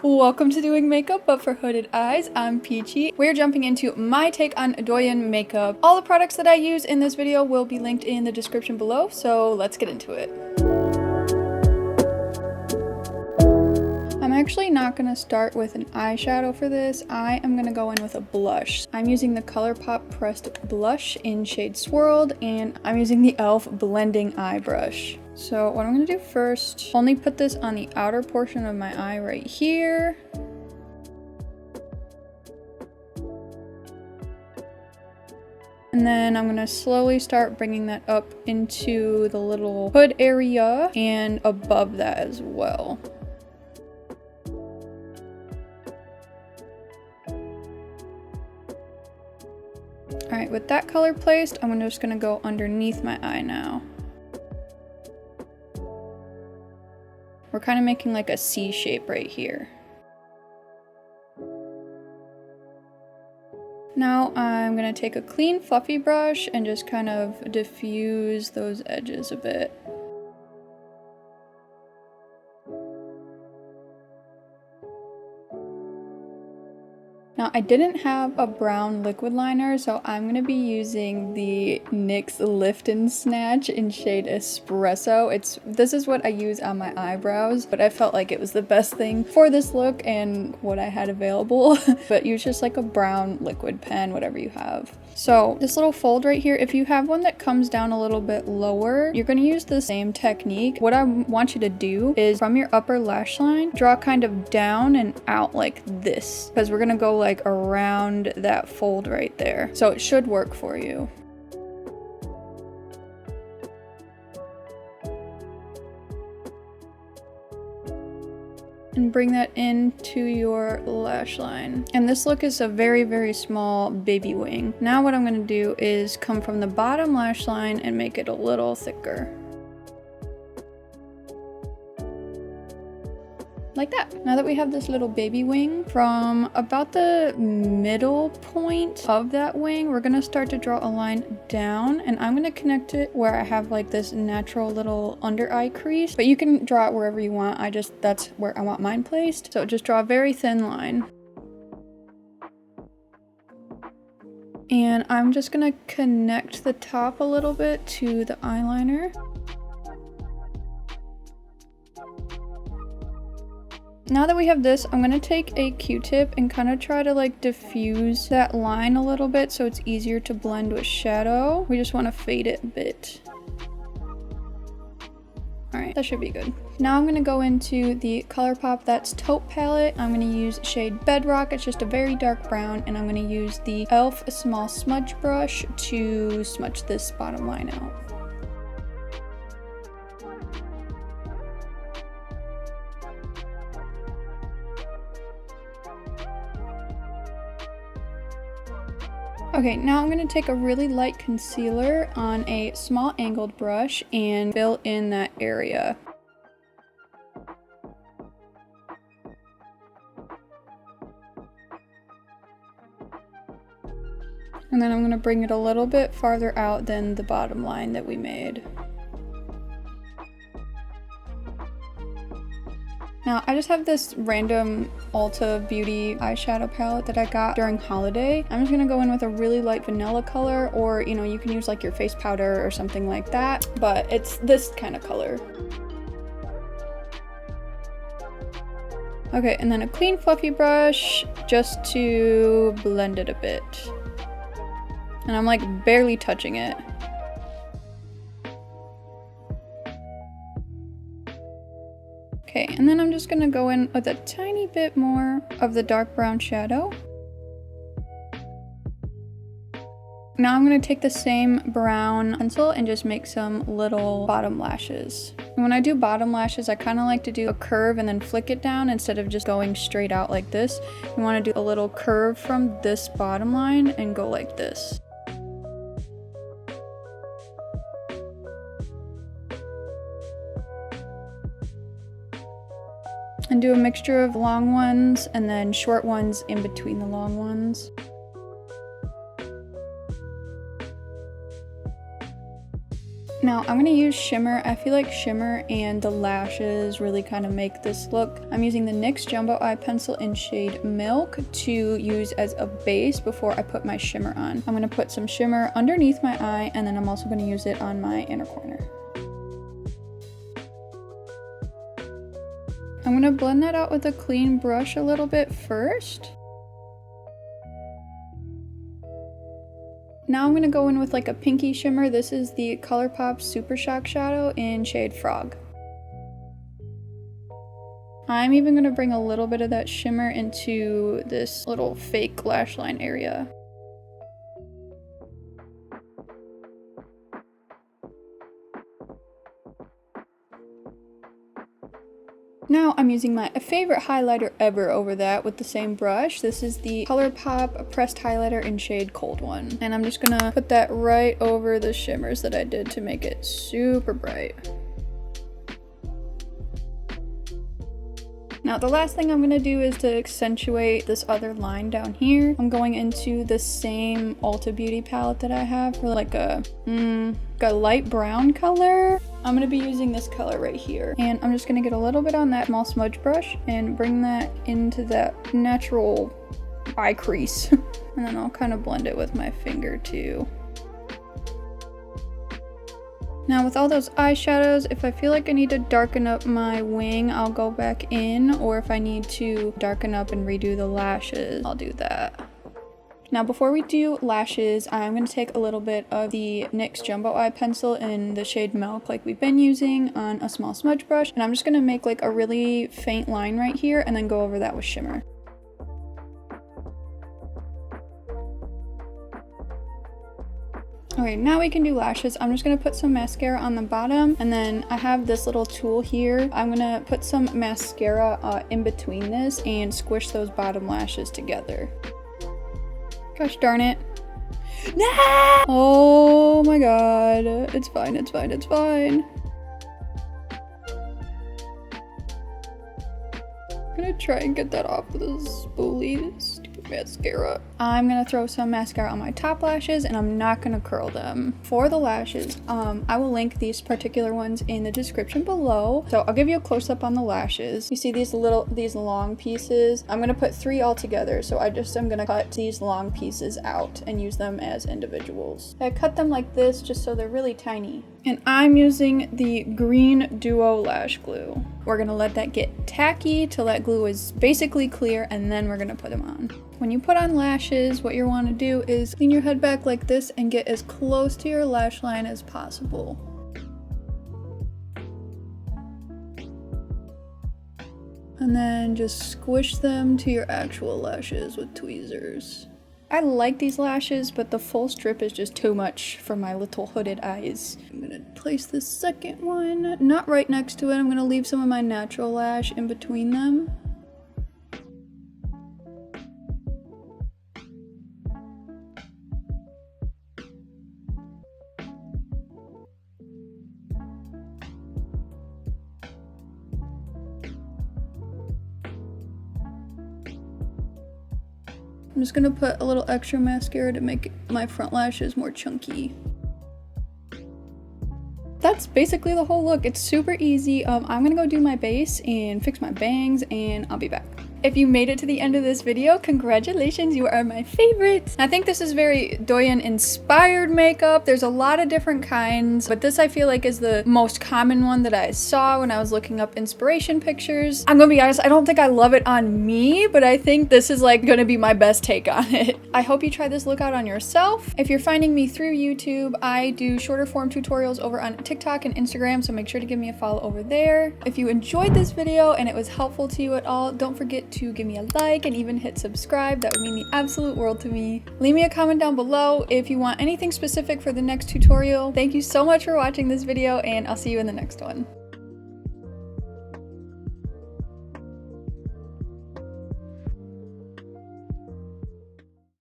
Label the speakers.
Speaker 1: Welcome to Doing Makeup, but for hooded eyes. I'm Peachy. We're jumping into my take on douyin makeup. All the products that I use in this video will be linked in the description below, so let's get into it. I'm actually not going to start with an eyeshadow for this. I am going to go in with a blush. I'm using the ColourPop Pressed Blush in shade Swirled, and I'm using the e.l.f. Blending Eye Brush. So what I'm going to do first, only put this on the outer portion of my eye right here. And then I'm going to slowly start bringing that up into the little hood area and above that as well. Alright, with that color placed, I'm just going to go underneath my eye now. We're kind of making like a C shape right here. Now I'm going to take a clean fluffy brush and just kind of diffuse those edges a bit. Now I didn't have a brown liquid liner, so I'm going to be using the NYX Lift and Snatch in shade Espresso. This is what I use on my eyebrows, but I felt like it was the best thing for this look and what I had available. But use just like a brown liquid pen, whatever you have. So this little fold right here, if you have one that comes down a little bit lower, you're going to use the same technique. What I want you to do is from your upper lash line, draw kind of down and out like this, because we're going to go like around that fold right there. So it should work for you. And bring that into your lash line. And this look is a very, very small baby wing. Now what I'm going to do is come from the bottom lash line and make it a little thicker. Like that. Now that we have this little baby wing, from about the middle point of that wing, we're gonna start to draw a line down, and I'm gonna connect it where I have like this natural little under eye crease, but you can draw it wherever you want. That's where I want mine placed. So just draw a very thin line. And I'm just gonna connect the top a little bit to the eyeliner. Now that we have this, I'm going to take a Q-tip and kind of try to like diffuse that line a little bit so it's easier to blend with shadow. We just want to fade it a bit. Alright, that should be good. Now I'm going to go into the ColourPop That's Taupe palette. I'm going to use shade Bedrock. It's just a very dark brown, and I'm going to use the e.l.f. Small Smudge Brush to smudge this bottom line out. Okay, now I'm going to take a really light concealer on a small angled brush and fill in that area. And then I'm going to bring it a little bit farther out than the bottom line that we made. Now, I just have this random Ulta Beauty eyeshadow palette that I got during holiday. I'm just gonna go in with a really light vanilla color, or you can use like your face powder or something like that, but it's this kind of color. Okay, and then a clean fluffy brush just to blend it a bit. And I'm like barely touching it. Okay, and then I'm just gonna go in with a tiny bit more of the dark brown shadow. Now I'm gonna take the same brown pencil and just make some little bottom lashes. And when I do bottom lashes, I kind of like to do a curve and then flick it down instead of just going straight out like this. You want to do a little curve from this bottom line and go like this. And do a mixture of long ones and then short ones in between the long ones. Now I'm gonna use shimmer. I feel like shimmer and the lashes really kind of make this look. I'm using the NYX Jumbo Eye Pencil in shade Milk to use as a base before I put my shimmer on. I'm gonna put some shimmer underneath my eye, and then I'm also gonna use it on my inner corner. I'm gonna blend that out with a clean brush a little bit first. Now I'm gonna go in with like a pinky shimmer. This is the ColourPop Super Shock Shadow in shade Frog. I'm even gonna bring a little bit of that shimmer into this little fake lash line area. Now I'm using my favorite highlighter ever over that with the same brush. This is the ColourPop Pressed Highlighter in shade Cold One. And I'm just gonna put that right over the shimmers that I did to make it super bright. Now the last thing I'm gonna do is to accentuate this other line down here. I'm going into the same Ulta Beauty palette that I have for like a light brown color. I'm gonna be using this color right here. And I'm just gonna get a little bit on that small smudge brush and bring that into that natural eye crease. And then I'll kind of blend it with my finger too. Now with all those eyeshadows, if I feel like I need to darken up my wing, I'll go back in, or if I need to darken up and redo the lashes, I'll do that. Now before we do lashes, I'm going to take a little bit of the NYX Jumbo Eye Pencil in the shade Milk like we've been using on a small smudge brush, and I'm just going to make like a really faint line right here and then go over that with shimmer. Okay, now we can do lashes. I'm just gonna put some mascara on the bottom, and then I have this little tool here. I'm gonna put some mascara in between this and squish those bottom lashes together. Gosh darn it. No! Oh my god. It's fine, it's fine, it's fine. I'm gonna try and get that off with a spoolie. Stupid mascara. I'm gonna throw some mascara on my top lashes, and I'm not gonna curl them. For the lashes, I will link these particular ones in the description below. So I'll give you a close-up on the lashes. You see these long pieces? I'm gonna put 3 all together. So I'm gonna cut these long pieces out and use them as individuals. I cut them like this just so they're really tiny. And I'm using the green Duo lash glue. We're gonna let that get tacky till that glue is basically clear, and then we're gonna put them on. When you put on lashes, what you want to do is lean your head back like this and get as close to your lash line as possible. And then just squish them to your actual lashes with tweezers. I like these lashes, but the full strip is just too much for my little hooded eyes. I'm gonna place the second one, not right next to it. I'm gonna leave some of my natural lash in between them. I'm just gonna put a little extra mascara to make my front lashes more chunky. That's basically the whole look. It's super easy. I'm gonna go do my base and fix my bangs, and I'll be back. If you made it to the end of this video, congratulations, you are my favorite. I think this is very douyin inspired makeup. There's a lot of different kinds, but this I feel like is the most common one that I saw when I was looking up inspiration pictures. I'm gonna be honest, I don't think I love it on me, but I think this is like gonna be my best take on it. I hope you try this look out on yourself. If you're finding me through YouTube, I do shorter form tutorials over on TikTok and Instagram, so make sure to give me a follow over there. If you enjoyed this video and it was helpful to you at all, don't forget to give me a like and even hit subscribe. That would mean the absolute world to me. Leave me a comment down below if you want anything specific for the next tutorial. Thank you so much for watching this video, and I'll see you in the next one.